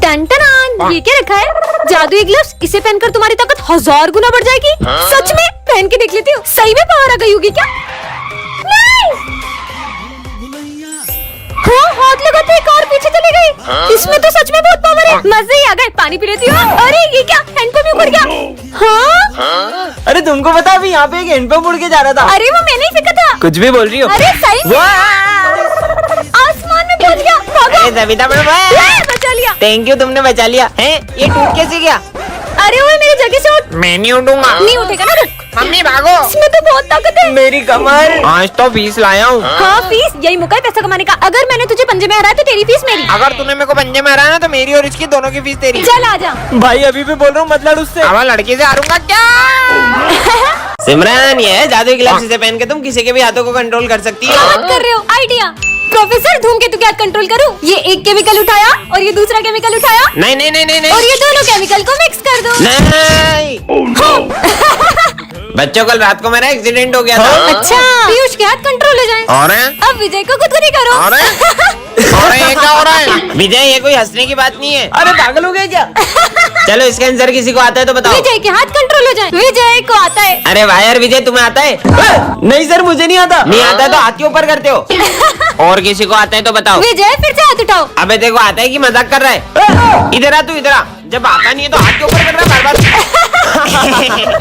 Ton ये क्या रखा है? जादुई ग्लव्स, इसे पहनकर तुम्हारी ताकत 1000 गुना बढ़ जाएगी। सच में? पहन के देख लेती हूँ, सही में पावर आ गई होगी क्या? नहीं! हाँ, हाथ लगाते एक और पीछे चली गई। इसमें तो सच में बहुत पावर है। मजे ही आ गए। पानी पी लेती हूँ। अरे ये क्या, हैंडपंप ही उड़ गया। हाँ? अरे तुमको पता अभी यहाँ पे एक हैंडपंप उड़ के जा रहा था। अरे वो मैंने ही फेंका था। कुछ भी बोल रही हो? अरे सही में आसमान में पहुंच गया। भागो। बचा लिया। थैंक यू, तुमने बचा लिया। हैं? ये टूट कैसे गया? अरे वो मेरी जगह से उठ। मैं नहीं उठूंगा। नहीं उठेगा ना, रुक। मम्मी भागो। इसमें तो बहुत ताकत है। मेरी कमर। आज तो फीस लाया हूँ। हाँ, फीस यही मौका है पैसा कमाने का। अगर मैंने तुझे पंजे में हराया तो तेरी फीस मेरी। अगर तूने मेरे को पंजे में हराया ना तो मेरी और इसकी दोनों की फीस तेरी। चल आजा। भाई अभी भी बोल रहा हूँ, मत लड़ उससे। अब लड़की से हारूंगा क्या? सिमरन, ये है जादुई ग्लव्स, इसे पहन के तुम किसी के भी हाथों को कंट्रोल कर सकती क्या हो। बात कर रहे हो? आइडिया। प्रोफेसर धूमकेतु क्या कंट्रोल करूं? ये एक केमिकल उठाया और ये दूसरा केमिकल उठाया। नहीं नहीं नहीं नहीं और ये दोनों केमिकल को मिक्स कर दो। नहीं। बच्चों, कल रात को मेरा एक्सीडेंट हो गया था। अच्छा, पीयूष के हाथ कंट्रोल हो जाए। और अब विजय को खुद करो। और ये क्या हो रहा है? विजय, ये कोई हंसने की बात नहीं है। अरे पागल हो गए क्या? चलो, इसका आंसर किसी को आता है तो बताओ। विजय के हाथ कंट्रोल हो जाए। विजय को आता है। अरे वाह यार विजय, तुम्हें आता है? नहीं सर, मुझे नहीं आता। नहीं आता तो हाथ के ऊपर करते हो। और किसी को आता है तो बताओ। विजय फिर से हाथ उठाओ। अबे देखो, आता है कि मजाक कर रहा है? इधर आ तू, इधर आ। जब आता नहीं है तो हाथ के ऊपर कर रहा है बार बार।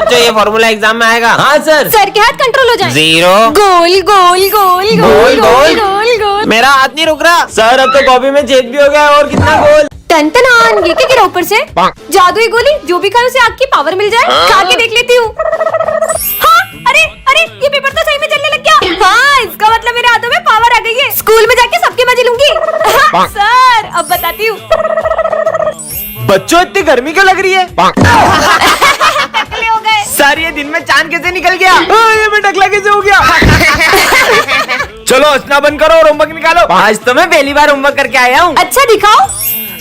तो ये फॉर्मूला एग्जाम में आएगा। हाँ सर। सर के हाथ कंट्रोल हो जाए। 0 गोल गोल गोल गोल गोल गोल गोल। मेरा हाथ नहीं रुक रहा सर। अब तो कॉपी में छेद भी हो गया। और कितना गोल? टन ये क्या गिरा ऊपर से? जादुई गोली, जो भी खाए उसे आग की पावर मिल जाए। खा के देख लेती हूँ। हाँ, अरे अरे ये पेपर तो सही में जलने लग गया। हाँ, इसका मतलब मेरे हाथों में पावर आ गई है। स्कूल में जाके सबके मजे लूंगी। हाँ, सर अब बताती हूँ। बच्चों, इतनी गर्मी क्यों लग रही है? टकले हो गए। सर, ये दिन में चांद कैसे निकल गया? ये मैं टकला कैसे हो गया? चलो हंसना बंद करो और होमवर्क निकालो। आज तो मैं पहली बार होमवर्क करके आया हूँ। अच्छा दिखाओ।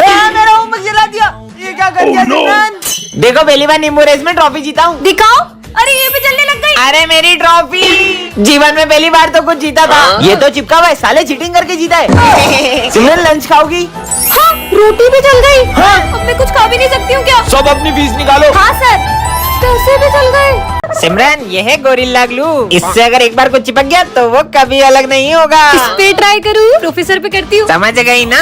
मेरा होमवर्क जला दिया। ये क्या कर दिया सिमरन? देखो, पहली बार नींबू रेस में ट्रॉफी जीता हूँ। दिखाओ। अरे ये भी जलने लग गई। अरे मेरी ट्रॉफी। जीवन में पहली बार तो कुछ जीता था। ये तो चिपका हुआ है, साले चीटिंग करके जीता है। सिमरन, लंच खाओगी? हाँ, रोटी भी जल गई। हाँ। अब मैं कुछ खा भी नहीं सकती हूँ क्या? सब अपनी फीस निकालो। हाँ सर, पैसे भी जल गए। सिमरन, ये है गोरिल्ला ग्लू। इससे अगर एक बार कुछ चिपक गया तो वो कभी अलग नहीं होगा। इस पे ट्राई करूँ? प्रोफेसर पे करती हूँ। समझ गई ना?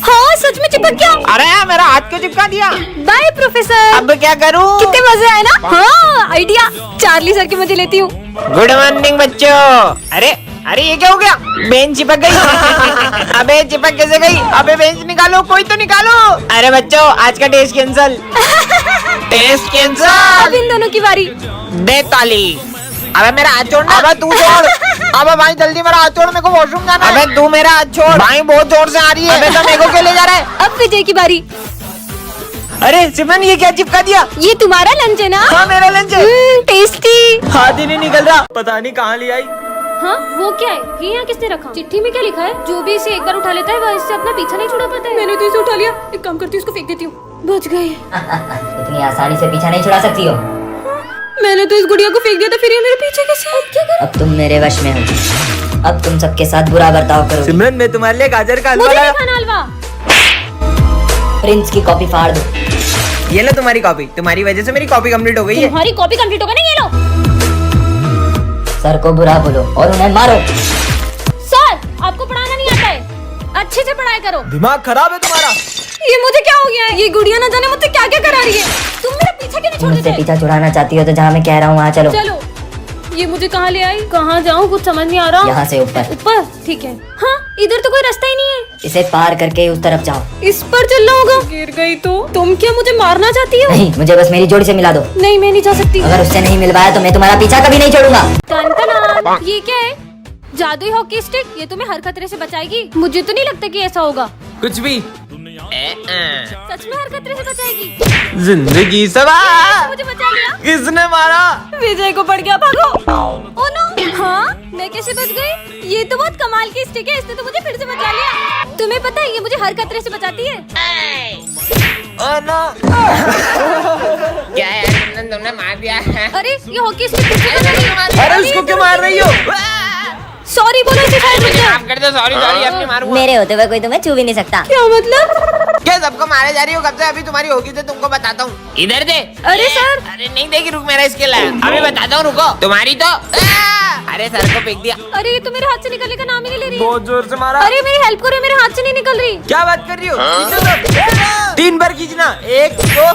हाँ, सच में चिपक गया। अरे मेरा हाथ क्यों चिपका दिया? By professor. अब क्या करूँ? कितने मजे आए ना? हाँ, आइडिया। चार्ली सर के मजे लेती हूँ। गुड मॉर्निंग बच्चों। अरे अरे ये क्या हो गया? बेंच चिपक गई। अबे चिपक कैसे गई? अबे बेंच निकालो, कोई तो निकालो। अरे बच्चों, आज का टेस्ट कैंसल। Test cancel. अब इन दोनों की बारी। दे ताली। अबे मेरा हाथ छोड़। अबे तू छोड़। अबे भाई जल्दी मेरा हाथ छोड़, मेरे को वॉशरूम जाना है। अबे तू मेरा हाथ छोड़। भाई बहुत जोर से आ रही है। अबे तो मेरे को क्यों ले जा रहा है? अब विजय की बारी। अरे सिमरन, ये क्या चिपका दिया? ये तुम्हारा लंच है ना? हाँ, मेरा लंच है। टेस्टी। हाथ ही नहीं निकल रहा, पता नहीं कहाँ ले आई। हाँ, वो क्या है? ये यहाँ किसने रखा? चिट्ठी में क्या लिखा है? जो भी इसे एक बार उठा लेता है वह इससे अपना पीछा नहीं छुड़ा पाता है। मैंने तो इसे उठा लिया। एक काम करती हूँ, इसको फेंक देती हूँ। बच गए। इतनी आसानी से पीछा नहीं छुड़ा सकती हो। मैंने तो इस गुड़िया को फेंक दिया था, फिर ये मेरे पीछे कैसे? अब क्या करूं? अब तुम मेरे वश में हो। अब तुम सबके साथ बुरा बर्ताव करो। सिमरन, मैं तुम्हारे लिए गाजर का हलवा मुझे लाया। नहीं खाना हलवा। प्रिंस की कॉपी फाड़ दो। ये लो तुम्हारी कॉपी। तुम्हारी वजह से मेरी कॉपी कंप्लीट हो गई है। तुम्हारी कॉपी कंप्लीट होगा ना? ये लो। सर को बुरा बोलो और उन्हें मारो। सर, आपको पढ़ाना नहीं आता है? अच्छे से पढ़ाई करो। दिमाग खराब है तुम्हारा। ये मुझे क्या हो गया है? ये गुड़िया ना जाने मुझसे क्या क्या करा रही है। तुम मेरा पीछा क्यों नहीं छोड़ मुझसे देते? पीछा छुड़ाना चाहती हो तो जहाँ मैं कह रहा हूँ वहाँ चलो। चलो। ये मुझे कहाँ ले आई? कहाँ जाऊँ? कुछ समझ नहीं आ रहा। यहाँ से ऊपर। ऊपर? ठीक है। हाँ, इधर तो कोई रास्ता ही नहीं है। इसे पार करके उस तरफ जाओ। इस पर चलना होगा। गिर गई तो? तुम क्या मुझे मारना चाहती हो? नहीं, मुझे बस मेरी जोड़ी से मिला दो। नहीं, मैं नहीं जा सकती। अगर उससे नहीं मिल पाया तो मैं तुम्हारा पीछा कभी नहीं छोड़ूंगा। टन-टन-टन। ये क्या है? जादुई हॉकी स्टिक। ये तुम्हें हर खतरे से बचाएगी। मुझे तो नहीं लगता कि ऐसा होगा। कुछ भी। सच में हर खतरे से बचाएगी। जिंदगी सवार। मुझे बचा लिया। किसने मारा? विजय को पड़ गया, भागो। Oh no. हाँ, मैं कैसे बच गई? ये तो बहुत कमाल की स्टिक है, इसने तो मुझे फिर से बचा लिया। तुम्हें पता है ये मुझे हर खतरे से बचाती है। Oh no. क्या है? तुमने मार दिया है? अरे ये हॉकी स्टिक किसने बनाई? अरे उसको क्यों मार रही हो? सॉरी बोलो इसे शायद रुक जाए। माफ कर दो। सॉरी सॉरी, अपनी मारूंगा। मेरे होते हुए कोई तुम्हें छू भी नहीं सकता। क्या मतलब? क्या सबको मारे जा रही हो कब से? अभी तुम्हारी होगी तो तुमको बताता हूँ। इधर दे। अरे सर, अरे नहीं देगी, रुक मेरा इसके लाया। अभी बताता हूँ, रुको। तुम्हारी तो अरे सर को फेंक दिया। अरे ये तो मेरे हाथ से निकलने का नाम ही नहीं ले रही है। बहुत जोर से मारा। अरे मेरी हेल्प करो, मेरे हाथ से नहीं निकल रही। क्या बात कर रही हो? खींचो तो। 3 बार खींचना। 1 2।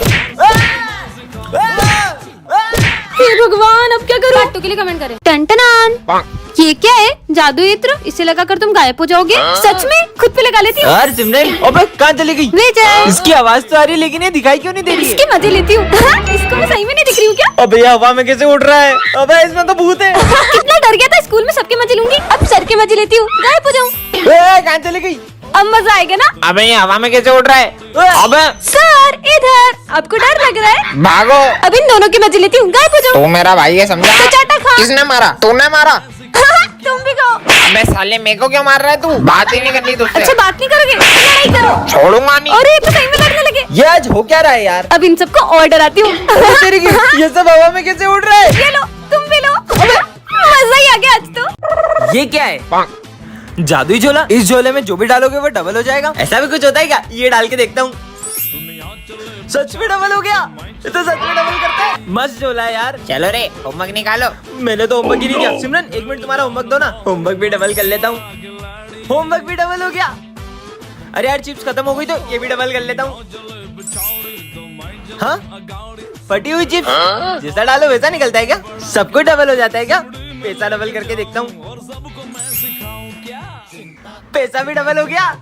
हे भगवान, अब क्या करूं? पार्टू के लिए कमेंट करें। टन ये क्या है? जादू यंत्र, इसे लगाकर तुम गायब हो जाओगे। सच में? खुद पे लगा लेती हूँ। यार सिमरन, अबे कहाँ चली गई? विजय, इसकी आवाज तो आ रही है लेकिन ये दिखाई क्यों नहीं दे रही है? इसके मजे लेती हूँ। इसको मैं सही में नहीं दिख रही हूँ क्या? अबे ये हवा में कैसे उड़ रहा है? अबे इसमें तो भूत है। कितना डर गया था। स्कूल में सबके मजे लूंगी, अब सर के मजे लेती हूँ। गायब हो जाऊँ, कहाँ चली गई? अब मजा आएगा ना? अबे ये हवा में कैसे उड़ रहा है? अबे सर इधर, आपको डर लग रहा है? भागो। अब इन दोनों के मजे लेती हूँ। गायब हो जाऊँ। तू मेरा भाई है, समझा? तो चाटा खा। किसने मारा? तूने मारा। तुम भी खाओ। अबे साले मेरे को क्यों मार रहा है तू? बात ही नहीं करनी तुझसे। अच्छा बात नहीं करोगे? लड़ाई करो। छोड़ूंगा नहीं। अरे ये तो सही में लड़ने लगे। ये आज हो क्या रहा है यार? अब इन सबको और डराती हूँ। तेरी की, ये सब हवा में कैसे उड़ रहा है? ये लो, तुम भी लो। मजा ही आ गया आज तो। ये क्या है? जादुई झोला। इस झोले में जो भी डालोगे वो डबल हो जाएगा। ऐसा भी कुछ होता है क्या? ये डाल के देखता हूँ। सच में डबल हो गया। ये तो सच में डबल करता है। मस्त झोला है यार। चलो रे, होमवर्क निकालो। मैंने तो होमवर्क ही नहीं किया। सिमरन 1 मिनट तुम्हारा होमवर्क दो ना। होमवर्क भी डबल कर लेता हूँ। होमवर्क भी डबल हो गया। अरे यार चिप्स खत्म हो गई तो ये भी डबल कर लेता हूँ। हाँ, फटी हुई चिप्स जैसा डालो वैसा निकलता है क्या? सब कुछ डबल हो जाता है क्या? पैसा डबल करके देखता हूँ। पैसा भी डबल हो गया।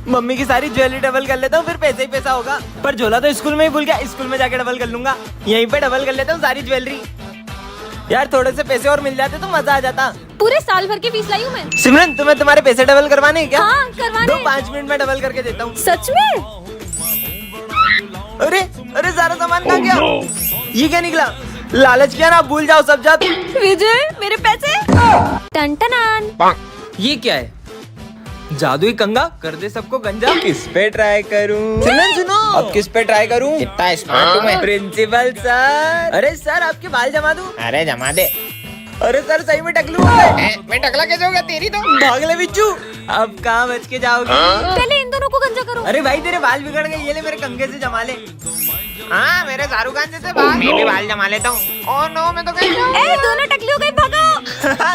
मम्मी की सारी ज्वेलरी डबल कर लेता हूँ, फिर पैसा ही पैसा होगा। पर झोला तो स्कूल में ही भूल गया। स्कूल में जाके डबल कर लूंगा। यहीं पे डबल कर लेता हूँ सारी ज्वेलरी। यार थोड़े से पैसे और मिल जाते तो मजा आ जाता। पूरे साल भर की फीस लाई हूँ मैं। सिमरन तुम्हें तुम्हारे पैसे डबल करवाने हैं क्या? हाँ करवाने। दो 5 मिनट में डबल करके देता हूँ। सच में? अरे अरे सारा सामान कहाँ गया? ये क्या निकला? लालच किया ना, भूल जाओ सब जात। विजय मेरे पैसे। टन ये क्या है? जादुई कंगा, कर दे सबको गंजा। किस पे ट्राई करूं? सिमरन सुनो, अब किस पे ट्राई करूं? कितना स्मार्ट हूँ मैं। Principal sir. अरे सर आपके बाल जमा दूं? अरे जमा दे। अरे सर सही में टकलू हो गए। मैं टकला कैसे हो गया? तेरी तो। भाग ले बिच्छू, अब कहाँ बच के जाओगी? पहले इन दोनों को गंजा करो। अरे भाई तेरे बाल बिगड़ गए, ये ले मेरे कंघे से जमा ले। हाँ मेरे शाहरुख खान जैसे बाल। मैं भी बाल जमा लेता हूँ। ओह नो, मैं तो गया। ए दोनों टकली हो गई, भागो।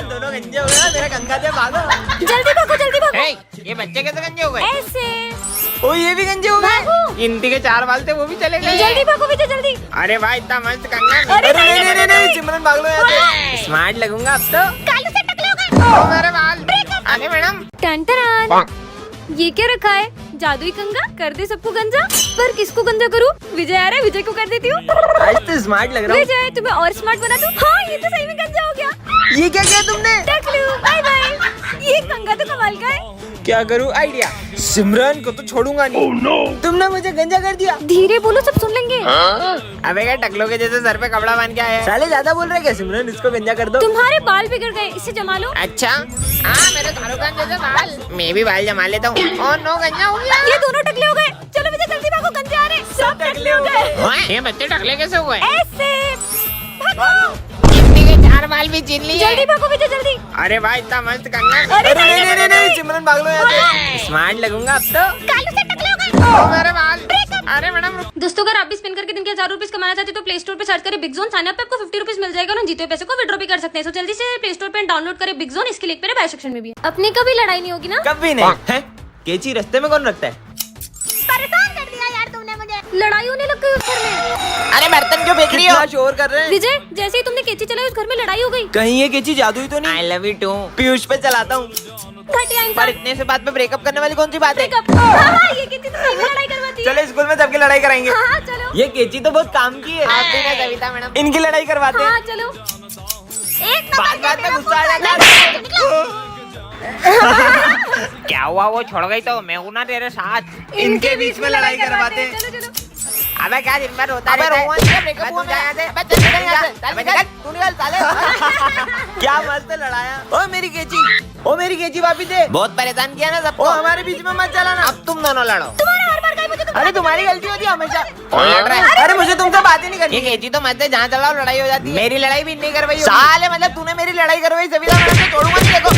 दोनों गंजे हो गए, मेरा कंघा दे, भागो। जल्दी भागो, जल्दी भागो। हे, ये बच्चे कैसे गंजे हो गए? ऐसे ओ ये भी गंजे हो गए। भागो। गिनती के 4 बाल थे, वो भी चले गए। जल्दी भागो विजय, जल्दी। अरे भाई इतना मस्त कंगा। अरे अरे नहीं नहीं सिमरन भाग लो यहाँ से। स्मार्ट लगूंगा अब तो। कालू से टकले हो गए। ओ मेरे बाल। अरे मैडम। टन ये क्या रखा है? जादुई कंगा, कर दे सबको गंजा। पर किसको गंजा करूं? विजय आ रहा है, विजय को कर देती हूँ। आज तो स्मार्ट लग रहा हूँ। विजय तुम्हें और स्मार्ट बना दूं? हाँ ये तो सही में गंजा हो गया। ये क्या किया तुमने? टकलू बाय बाय। ये कंगा तो कमाल का है। क्या करूँ? आइडिया। सिमरन को तो छोड़ूंगा नहीं। तुमने मुझे गंजा कर दिया। धीरे बोलो, सब सुन लेंगे। अबे क्या टकलों के जैसे सर पे कपड़ा बांध के आया है? साले ज्यादा बोल रहे क्या? सिमरन इसको गंजा कर दो। तुम्हारे बाल बिगड़ गए, इसे जमा लो। अच्छा, हाँ मेरे शाहरुख खान जैसे बाल। मैं भी बाल जमा लेता हूँ। ओह नो, गंजा हो गया। ये दोनों टकले हो गए। चलो विजय जल्दी भागो, गंजे आ रहे। सब टकले हो गए। ओए, ये बच्चे टकले कैसे हुए? ऐसे भागो। गिनती के 4 बाल भी छीन लिए। जल्दी भागो विजय, जल्दी। अरे भाई इतना मस्त कंगा। अरे नहीं, सिमरन भाग लो यहाँ से। स्मार्ट लगूंगा अब तो। कालू से टकले हो गए। ओ मेरे बाल। अरे मैडम रुक। दोस्तों अगर आप भी स्पिन करके दिन के 1000 रुपीज कमाना चाहते हैं तो प्ले स्टोर पे सर्च करें बिग जोन। साइन अप पे आपको 50 रुपीज मिल जाएगा और जीते हुए पैसे को विड्रॉ भी कर सकते हैं। तो जल्दी से प्ले स्टोर पे डाउनलोड करें बिग जोन। इसके लिंक मेरे बाय सेक्शन में भी है। अपनी कभी लड़ाई नहीं होगी ना? कभी नहीं है। केची रास्ते में कौन रखता है? परेशान कर दिया यार तुमने मुझे। लड़ाई होने लग गई उस घर में। अरे बर्तन क्यों फेंक रही हो? कितना शोर कर रहे हैं। विजय जैसे ही तुमने केची चलाई उस घर में लड़ाई हो गई। कहीं ये केची जादुई तो नहीं? I love you too. Piyush पे चलाता हूँ। घटिया पर इंसान। इतने से बात पे ब्रेकअप करने वाली कौन सी बात है? ब्रेकअप। हाँ, ये केची तो सही में लड़ाई करवाती है। चलो स्कूल में सबकी लड़ाई कराएंगे। हाँ चलो। ये केची तो बहुत काम की है। आप भी ना कविता मैडम। इनकी लड़ाई करवाते हाँ हैं। चलो। एक बात में गुस्सा आ जाता है। क्या हुआ? वो छोड़ गई तो मैं हूँ ना तेरे साथ। इनके बीच में लड़ाई करवाते हैं। चलो चलो। अबे क्या दिन भर होता अबे रहता है? रोहन, क्या breakup अबे हुआ तू जा मेरा? यहाँ से। अबे चल निकल यहाँ से। चल अबे निकल। निकल, तू निकल साले। क्या मस्त लड़ाया। ओ मेरी केची, ओ मेरी केची वापस दे। बहुत परेशान किया ना ओ सबको। हमारे बीच में मत चलाना। अब तुम दोनों लड़ो। तुम्हारा हर बार का ही मुझे अरे तुम्हारी गलती होती है हमेशा। कौन लड़ रहा है? अरे मुझे तुमसे बात ही नहीं करनी। ये केची तो मत है, जहाँ चलाओ लड़ाई हो जाती है। मेरी लड़ाई भी नहीं करवाई होगी। साले मतलब तूने मेरी लड़ाई करवाई, सभी तो मैं तो छोड़ूंगा नहीं देखो।